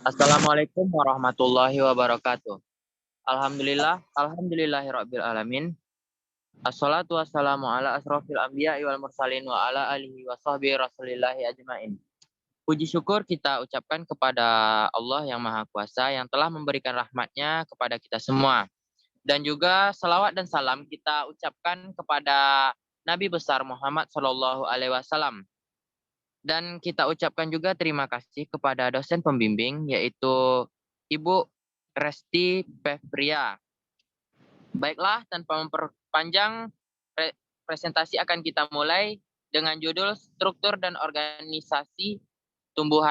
Assalamualaikum warahmatullahi wabarakatuh. Alhamdulillahirabbil alamin. Assalatu wassalamu ala asrofil anbiya'i wal mursalin wa ala alihi wa sahbihi rasulillahi ajmain. Puji syukur kita ucapkan kepada Allah yang Maha Kuasa yang telah memberikan rahmatnya kepada kita semua. Dan juga salawat dan salam kita ucapkan kepada Nabi besar Muhammad Sallallahu Alaihi Wasallam. Dan kita ucapkan juga terima kasih kepada dosen pembimbing yaitu Ibu Resti Fevria. Baiklah, tanpa memperpanjang presentasi akan kita mulai dengan judul struktur dan organisasi tubuh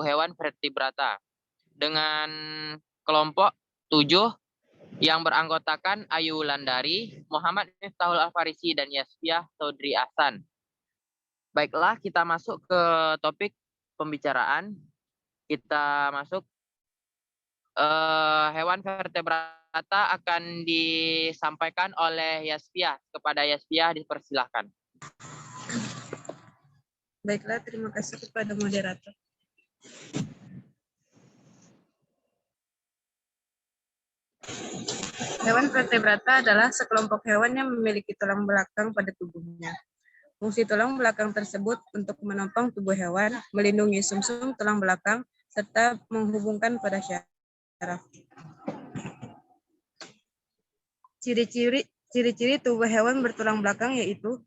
hewan vertebrata dengan kelompok 7 yang beranggotakan Ayu Wulandari, Muhammad Miftahul Al-Farisi, dan Yasfiah Saudri Ahsan. Baiklah, kita masuk ke topik pembicaraan. Kita masuk hewan vertebrata akan disampaikan oleh Yasfiah. Kepada Yasfiah dipersilahkan. Baiklah, terima kasih kepada moderator. Hewan vertebrata adalah sekelompok hewan yang memiliki tulang belakang pada tubuhnya. Fungsi tulang belakang tersebut untuk menopang tubuh hewan, melindungi sumsum tulang belakang, serta menghubungkan pada syaraf. Ciri-ciri tubuh hewan bertulang belakang yaitu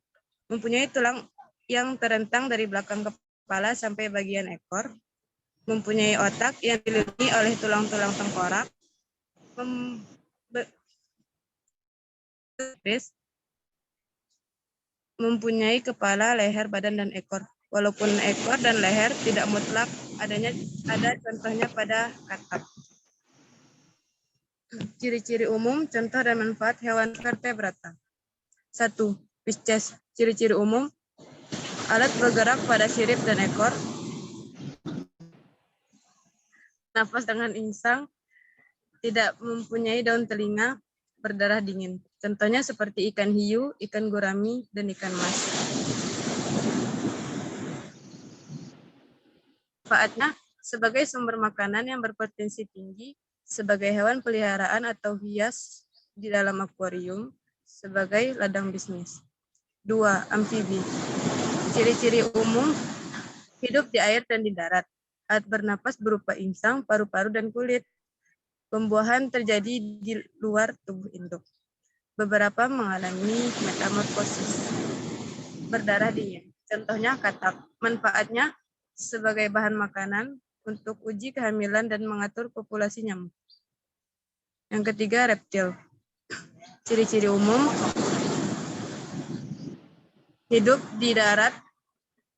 mempunyai tulang yang terentang dari belakang kepala sampai bagian ekor, mempunyai otak yang diliputi oleh tulang-tulang tengkorak, mempunyai kepala, leher, badan, dan ekor. Walaupun ekor dan leher tidak mutlak ada contohnya pada katak. Ciri-ciri umum, contoh dan manfaat hewan vertebrata. 1. Pisces. Ciri-ciri umum, alat bergerak pada sirip dan ekor, nafas dengan insang, tidak mempunyai daun telinga, berdarah dingin. Contohnya seperti ikan hiu, ikan gurami, dan ikan mas. Manfaatnya sebagai sumber makanan yang berpotensi tinggi, sebagai hewan peliharaan atau hias di dalam akuarium, sebagai ladang bisnis. 2. Amfibi. Ciri-ciri umum, hidup di air dan di darat. Alat bernapas berupa insang, paru-paru, dan kulit. Pembuahan terjadi di luar tubuh induk. Beberapa mengalami metamorfosis. Berdarah dingin. Contohnya katak. Manfaatnya sebagai bahan makanan untuk uji kehamilan dan mengatur populasi nyamuk. Yang ketiga, reptil. Ciri-ciri umum, hidup di darat,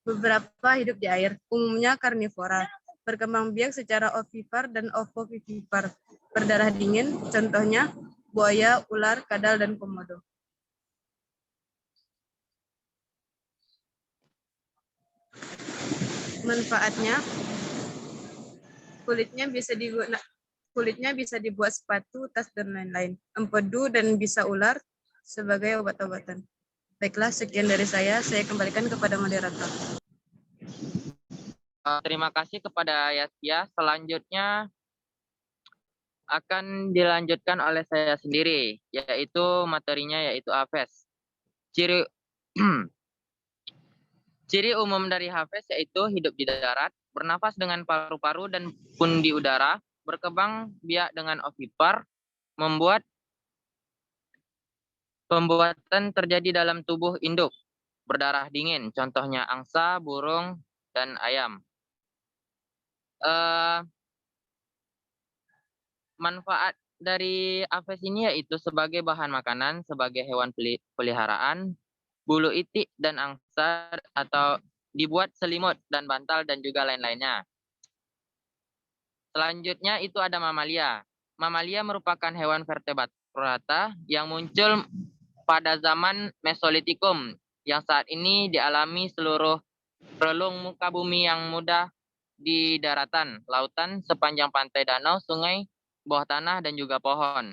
beberapa hidup di air, umumnya karnivora. Berkembang biak secara ovipar dan ovovivipar. Berdarah dingin, contohnya buaya, ular, kadal, dan komodo. Manfaatnya, kulitnya bisa dibuat sepatu, tas, dan lain-lain. Empedu dan bisa ular sebagai obat-obatan. Baiklah, sekian dari saya. Saya kembalikan kepada moderator. Terima kasih kepada Yasfiah. Selanjutnya akan dilanjutkan oleh saya sendiri, yaitu materinya yaitu Hafes. Ciri umum dari Hafes yaitu hidup di darat, bernafas dengan paru-paru dan pun di udara, berkembang biak dengan ovipar, pembuatan terjadi dalam tubuh induk, berdarah dingin, contohnya angsa, burung, dan ayam. Manfaat dari Hafes ini yaitu sebagai bahan makanan, sebagai hewan peliharaan, bulu itik dan angsa, atau dibuat selimut dan bantal dan juga lain-lainnya. Selanjutnya itu ada mamalia. Mamalia merupakan hewan vertebrata yang muncul pada zaman Mesolitikum yang saat ini dialami seluruh relung muka bumi yang mudah di daratan, lautan, sepanjang pantai danau, sungai, bawah tanah, dan juga pohon.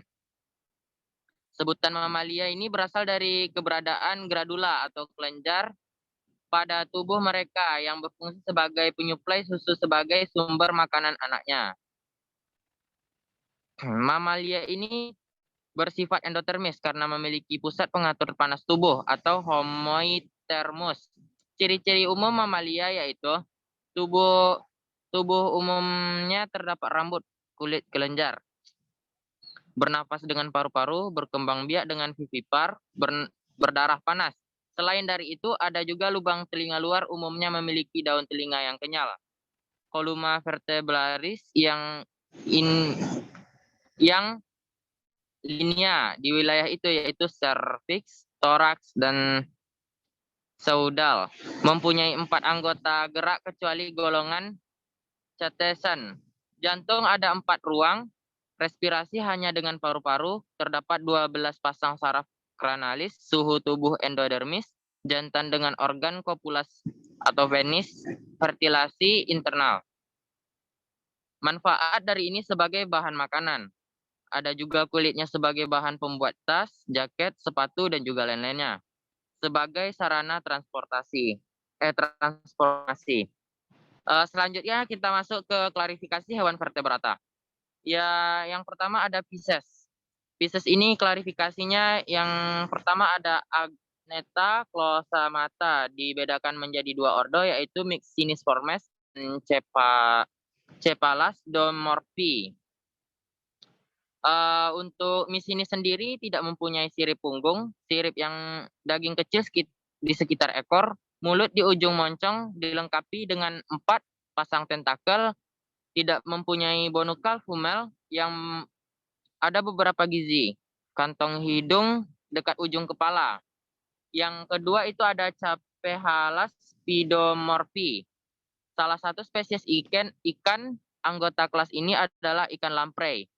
Sebutan mamalia ini berasal dari keberadaan gradula atau kelenjar pada tubuh mereka yang berfungsi sebagai penyuplai susu sebagai sumber makanan anaknya. Mamalia ini bersifat endotermis karena memiliki pusat pengatur panas tubuh atau homoitermus. Ciri-ciri umum mamalia yaitu tubuh umumnya terdapat rambut, kulit kelenjar, bernapas dengan paru-paru, berkembang biak dengan vivipar, berdarah panas. Selain dari itu, ada juga lubang telinga luar umumnya memiliki daun telinga yang kenyal. Columna vertebralis yang linear di wilayah itu yaitu cervix, thorax, dan caudal. Mempunyai 4 anggota gerak kecuali golongan catesan. Jantung ada 4 ruang, respirasi hanya dengan paru-paru, terdapat 12 pasang saraf kranalis, suhu tubuh endodermis, jantan dengan organ kopulasi atau penis, fertilasi internal. Manfaat dari ini sebagai bahan makanan. Ada juga kulitnya sebagai bahan pembuat tas, jaket, sepatu, dan juga lain-lainnya. Sebagai sarana transportasi. Selanjutnya kita masuk ke klarifikasi hewan vertebrata. Ya, yang pertama ada Pisces. Pisces ini klarifikasinya yang pertama ada Agnetha closamata, dibedakan menjadi 2 ordo yaitu Myxiniformes dan Cephalasdomorphi. Untuk Myxini sendiri tidak mempunyai sirip punggung, sirip yang daging kecil di sekitar ekor, mulut di ujung moncong dilengkapi dengan 4 pasang tentakel, tidak mempunyai bonukal femel yang ada beberapa gizi, kantong hidung dekat ujung kepala. Yang kedua itu ada Cephalasdomorphi. Salah satu spesies ikan anggota kelas ini adalah ikan lamprey.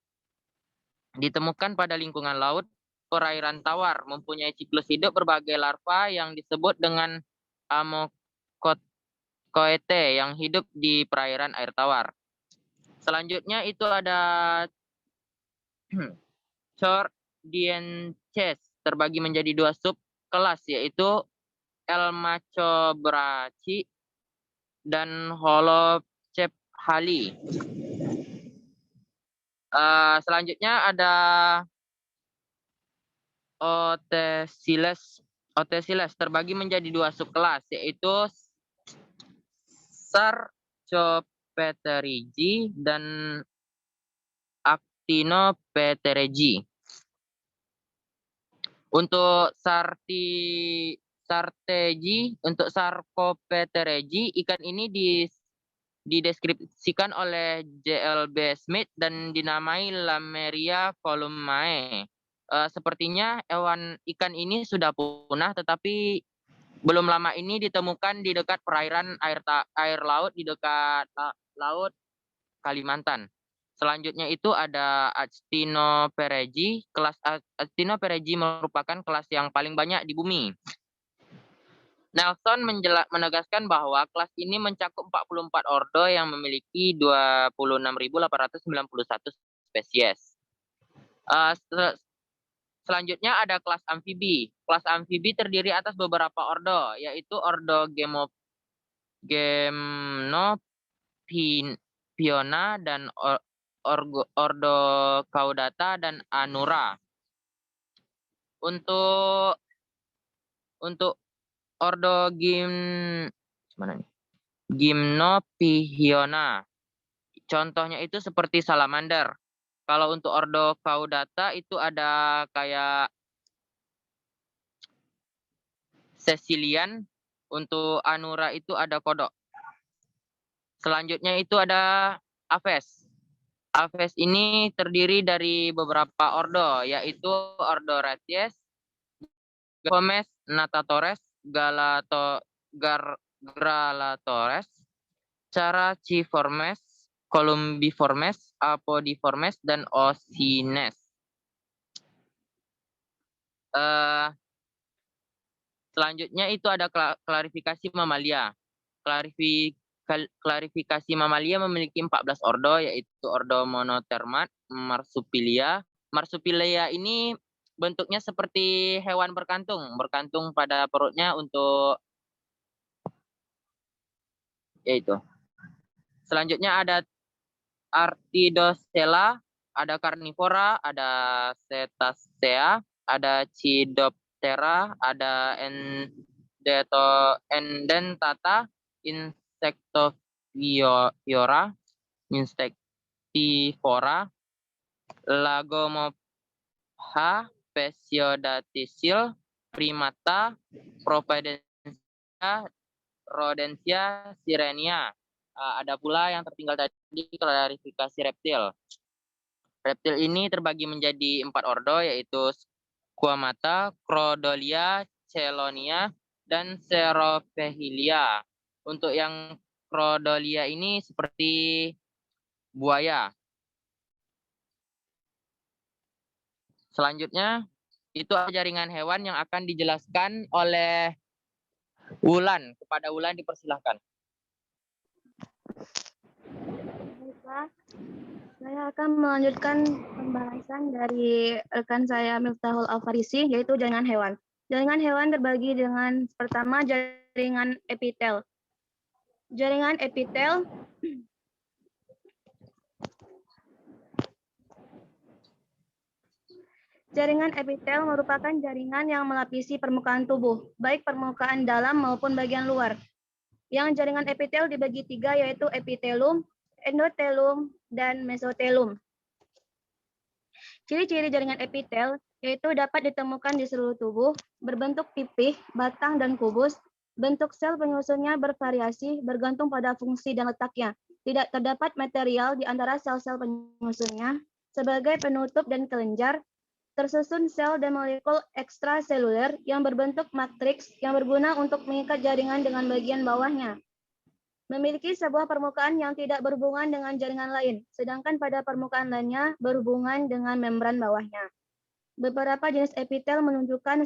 Ditemukan pada lingkungan laut, perairan tawar, mempunyai siklus hidup berbagai larva yang disebut dengan Amocoete yang hidup di perairan air tawar. Selanjutnya itu ada Chordienches, terbagi menjadi 2 subkelas yaitu Elmachobrachi dan Holocephali. Selanjutnya ada Otesiles terbagi menjadi 2 subkelas yaitu Sarcopterygi dan Actinopterygi. Untuk Sarcopterygi, ikan ini dideskripsikan oleh J.L.B. Smith dan dinamai Lameria volumae. Sepertinya ikan ini sudah punah, tetapi belum lama ini ditemukan di dekat perairan air laut di dekat laut Kalimantan. Selanjutnya itu ada Actinopterygi. Kelas Actinopterygi merupakan kelas yang paling banyak di bumi. Nelson menegaskan bahwa kelas ini mencakup 44 ordo yang memiliki 26.891 spesies. Selanjutnya ada kelas amfibi. Kelas amfibi terdiri atas beberapa ordo, yaitu ordo Gymnophiona dan ordo Caudata dan Anura. Untuk ordo Gymnophiona, contohnya itu seperti salamander. Kalau untuk ordo Caudata itu ada kayak Cecilian, untuk Anura itu ada kodok. Selanjutnya itu ada Aves. Aves ini terdiri dari beberapa ordo, yaitu ordo Raties, Gomez, Natatores, Gralatores, Caraciformes, Columbiformes, Apodiformes, dan Oscines. Selanjutnya itu ada klarifikasi mamalia. Klarifikasi mamalia memiliki 14 ordo, yaitu ordo Monotermat, Marsupilia. Marsupilia ini bentuknya seperti hewan berkantung pada perutnya untuk yaitu. Selanjutnya ada Artiodactyla, ada karnivora, ada cetacea, ada Cidoptera, ada Edentata, Insectivora, Lagomorpha, Pesiodactyl, Primata, Propedencia, Rodentia, Sirenia. Ada pula yang tertinggal tadi klasifikasi reptil. Reptil ini terbagi menjadi 4 ordo, yaitu Squamata, Crodolia, Chelonia, dan Ceropehilia. Untuk yang Crodolia ini seperti buaya. Selanjutnya, itu jaringan hewan yang akan dijelaskan oleh Wulan. Kepada Wulan dipersilahkan. Baiklah, saya akan melanjutkan pembahasan dari rekan saya Miftahul Alfarisi, yaitu jaringan hewan. Jaringan hewan terbagi dengan pertama jaringan epitel. Jaringan epitel Jaringan epitel merupakan jaringan yang melapisi permukaan tubuh, baik permukaan dalam maupun bagian luar. Yang jaringan epitel dibagi 3, yaitu epitelum, endotelum, dan mesotelum. Ciri-ciri jaringan epitel yaitu dapat ditemukan di seluruh tubuh, berbentuk pipih, batang, dan kubus. Bentuk sel penyusunnya bervariasi bergantung pada fungsi dan letaknya. Tidak terdapat material di antara sel-sel penyusunnya. Sebagai penutup dan kelenjar, tersusun sel dan molekul ekstraseluler yang berbentuk matriks yang berguna untuk mengikat jaringan dengan bagian bawahnya. Memiliki sebuah permukaan yang tidak berhubungan dengan jaringan lain, sedangkan pada permukaan lainnya berhubungan dengan membran bawahnya. Beberapa jenis epitel menunjukkan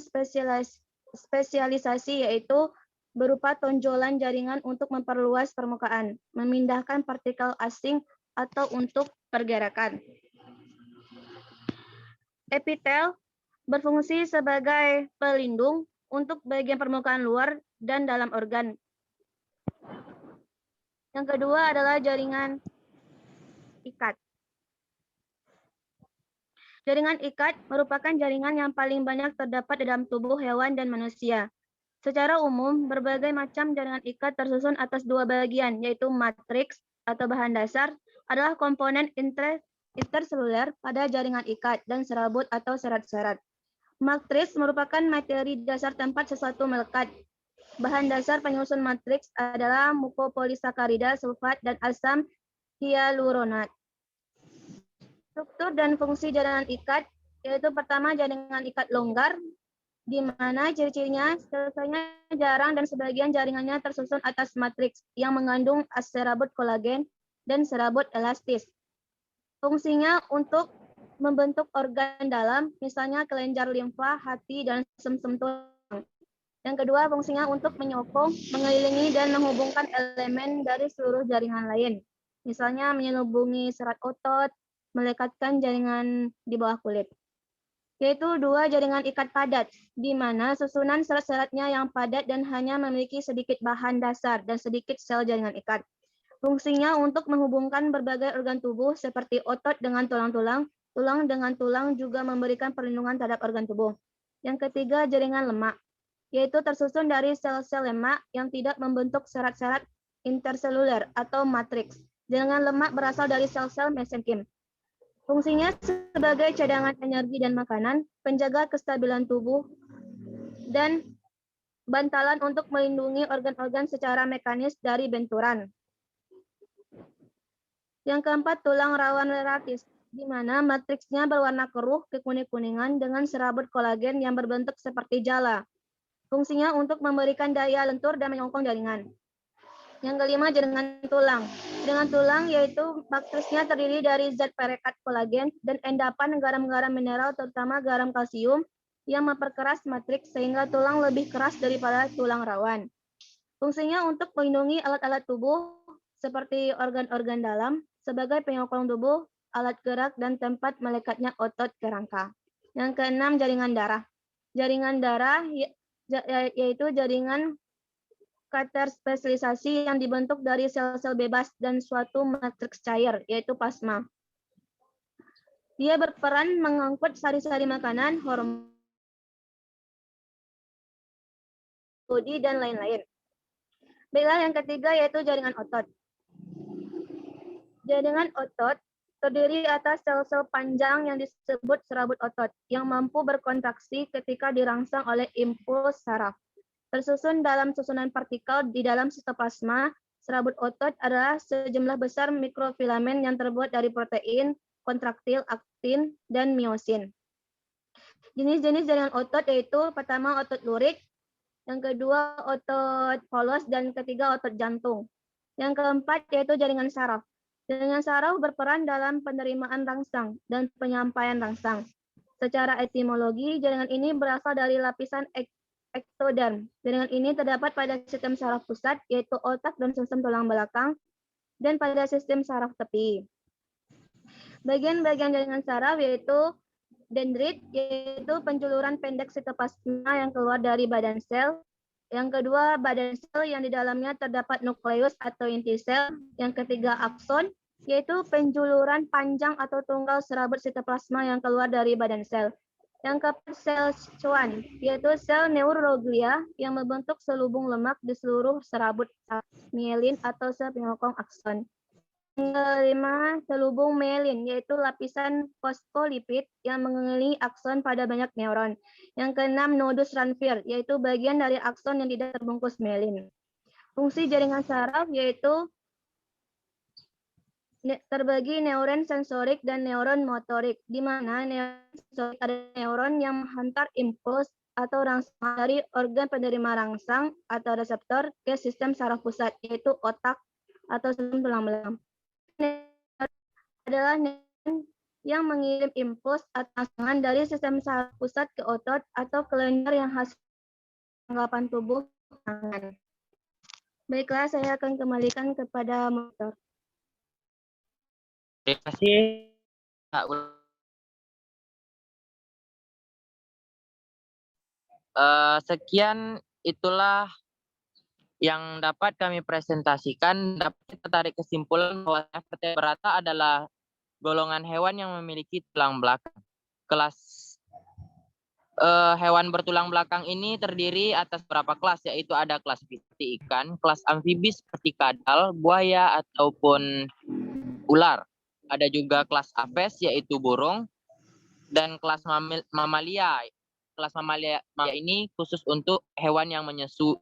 spesialisasi, yaitu berupa tonjolan jaringan untuk memperluas permukaan, memindahkan partikel asing, atau untuk pergerakan. Epitel berfungsi sebagai pelindung untuk bagian permukaan luar dan dalam organ. Yang kedua adalah jaringan ikat. Jaringan ikat merupakan jaringan yang paling banyak terdapat di dalam tubuh hewan dan manusia. Secara umum, berbagai macam jaringan ikat tersusun atas 2 bagian, yaitu matriks atau bahan dasar adalah komponen interseluler pada jaringan ikat dan serabut atau serat-serat. Matriks merupakan materi dasar tempat sesuatu melekat. Bahan dasar penyusun matriks adalah mukopolisakarida, sulfat, dan asam hyaluronat. Struktur dan fungsi jaringan ikat, yaitu pertama jaringan ikat longgar, di mana ciri-cirinya selesainya jarang dan sebagian jaringannya tersusun atas matriks yang mengandung serabut kolagen dan serabut elastis. Fungsinya untuk membentuk organ dalam, misalnya kelenjar limfa, hati, dan sumsum tulang. Yang kedua, fungsinya untuk menyokong, mengelilingi, dan menghubungkan elemen dari seluruh jaringan lain. Misalnya menyelubungi serat otot, melekatkan jaringan di bawah kulit. Yaitu 2 jaringan ikat padat, di mana susunan serat-seratnya yang padat dan hanya memiliki sedikit bahan dasar dan sedikit sel jaringan ikat. Fungsinya untuk menghubungkan berbagai organ tubuh seperti otot dengan tulang-tulang, tulang dengan tulang, juga memberikan perlindungan terhadap organ tubuh. Yang ketiga, jaringan lemak, yaitu tersusun dari sel-sel lemak yang tidak membentuk serat-serat interseluler atau matriks. Jaringan lemak berasal dari sel-sel mesenkim. Fungsinya sebagai cadangan energi dan makanan, penjaga kestabilan tubuh, dan bantalan untuk melindungi organ-organ secara mekanis dari benturan. Yang keempat, tulang rawan relatif, di mana matriksnya berwarna keruh kekuning-kuningan dengan serabut kolagen yang berbentuk seperti jala. Fungsinya untuk memberikan daya lentur dan menyokong jaringan. Yang kelima, jaringan tulang. Jaringan tulang yaitu matriksnya terdiri dari zat perekat kolagen dan endapan garam-garam mineral, terutama garam kalsium, yang memperkeras matriks sehingga tulang lebih keras daripada tulang rawan. Fungsinya untuk melindungi alat-alat tubuh seperti organ-organ dalam sebagai penyokong tubuh, alat gerak, dan tempat melekatnya otot kerangka. Yang keenam, jaringan darah. Jaringan darah yaitu jaringan katerspesialisasi yang dibentuk dari sel-sel bebas dan suatu matriks cair, yaitu plasma. Dia berperan mengangkut sari-sari makanan, hormon, bodi, dan lain-lain. Baiklah, yang ketiga yaitu jaringan otot. Jaringan otot terdiri atas sel-sel panjang yang disebut serabut otot yang mampu berkontraksi ketika dirangsang oleh impuls saraf. Tersusun dalam susunan partikel di dalam sitoplasma, serabut otot adalah sejumlah besar mikrofilamen yang terbuat dari protein, kontraktil, aktin, dan miosin. Jenis-jenis jaringan otot yaitu pertama otot lurik, yang kedua otot polos, dan ketiga otot jantung. Yang keempat yaitu jaringan saraf. Jaringan saraf berperan dalam penerimaan rangsang dan penyampaian rangsang. Secara etimologi, jaringan ini berasal dari lapisan ektoderm. Jaringan ini terdapat pada sistem saraf pusat, yaitu otak dan sistem tulang belakang, dan pada sistem saraf tepi. Bagian-bagian jaringan saraf yaitu dendrit, yaitu penjuluran pendek sitoplasma yang keluar dari badan sel. Yang kedua, badan sel yang di dalamnya terdapat nukleus atau inti sel. Yang ketiga, akson, yaitu penjuluran panjang atau tunggal serabut sitoplasma yang keluar dari badan sel. Yang keempat, sel Schwann, yaitu sel neuroglia yang membentuk selubung lemak di seluruh serabut mielin atau sel penyokong akson. Yang kelima, selubung myelin, yaitu lapisan fosfolipid yang mengelilingi akson pada banyak neuron. Yang keenam, nodus Ranvier, yaitu bagian dari akson yang tidak terbungkus myelin. Fungsi jaringan saraf yaitu terbagi neuron sensorik dan neuron motorik, di mana neuron sensorik ada neuron yang menghantar impuls atau rangsang dari organ penerima rangsang atau reseptor ke sistem saraf pusat, yaitu otak atau sistem tulang belakang. Adalah neuron yang mengirim impuls atau rangsangan dari sistem saraf pusat ke otot atau kelenjar yang hasil tanggapan tubuh tangan. Baiklah, saya akan kembalikan kepada moderator. Terima kasih, Kak. Sekian itulah yang dapat kami presentasikan. Dapat kita tarik kesimpulan bahwa vertebrata adalah golongan hewan yang memiliki tulang belakang. Kelas hewan bertulang belakang ini terdiri atas beberapa kelas, yaitu ada kelas seperti ikan, kelas amfibi seperti kadal, buaya, ataupun ular. Ada juga kelas apes, yaitu burung, dan kelas mamalia. Kelas mamalia ini khusus untuk hewan yang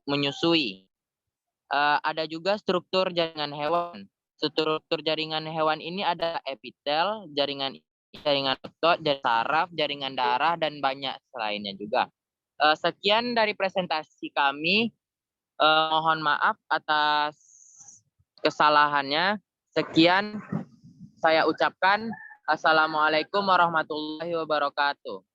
menyusui. Ada juga struktur jaringan hewan. Struktur jaringan hewan ini ada epitel, jaringan otot, jaringan saraf, jaringan darah, dan banyak lainnya juga. Sekian dari presentasi kami. Mohon maaf atas kesalahannya. Sekian saya ucapkan. Assalamualaikum warahmatullahi wabarakatuh.